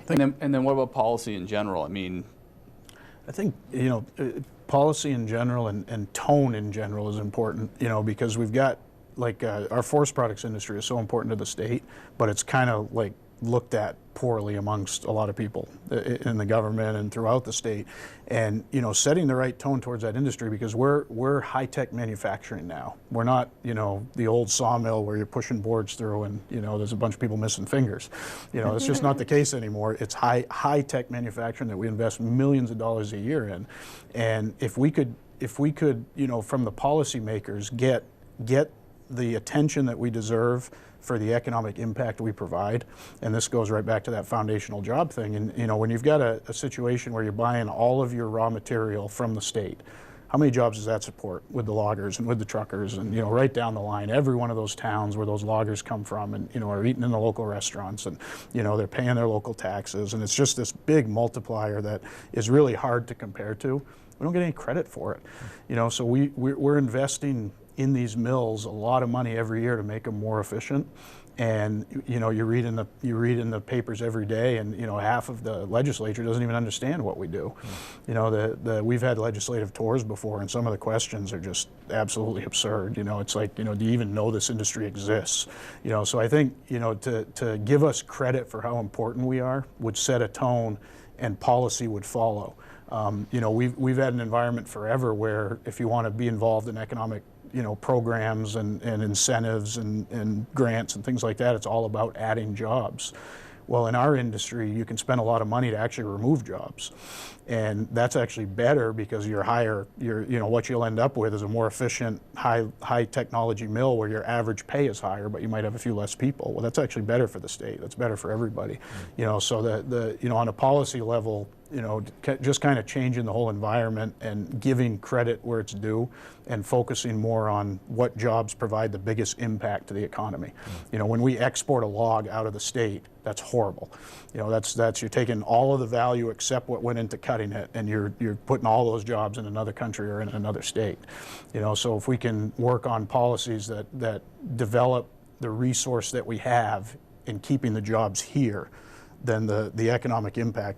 And then what about policy in general? I mean, I think, policy in general and tone in general is important, because we've got, like, our forest products industry is so important to the state, but it's kind of like looked at poorly amongst a lot of people in the government and throughout the state. And, setting the right tone towards that industry, because we're high-tech manufacturing now. We're not, the old sawmill where you're pushing boards through and, there's a bunch of people missing fingers. It's just not the case anymore. It's high-tech manufacturing that we invest millions of dollars a year in. And if we could, from the policymakers get the attention that we deserve for the economic impact we provide, and this goes right back to that foundational job thing. And when you've got a situation where you're buying all of your raw material from the state, how many jobs does that support with the loggers and with the truckers and right down the line, every one of those towns where those loggers come from and are eating in the local restaurants and they're paying their local taxes, and it's just this big multiplier that is really hard to compare to. We don't get any credit for it, so we're investing in these mills a lot of money every year to make them more efficient. And you read in the papers every day, and half of the legislature doesn't even understand what we do. We've had legislative tours before, and some of the questions are just absolutely absurd. It's like, do you even know this industry exists? So I think to give us credit for how important we are would set a tone, and policy would follow. We've had an environment forever where if you want to be involved in economic programs and incentives and grants and things like that, it's all about adding jobs. Well, in our industry, you can spend a lot of money to actually remove jobs. And that's actually better because what you'll end up with is a more efficient, high technology mill where your average pay is higher, but you might have a few less people. Well, that's actually better for the state. That's better for everybody. So on a policy level, just kind of changing the whole environment and giving credit where it's due and focusing more on what jobs provide the biggest impact to the economy. When we export a log out of the state, that's horrible. That's you're taking all of the value except what went into cutting it, and you're putting all those jobs in another country or in another state. So if we can work on policies that develop the resource that we have in keeping the jobs here, then the economic impact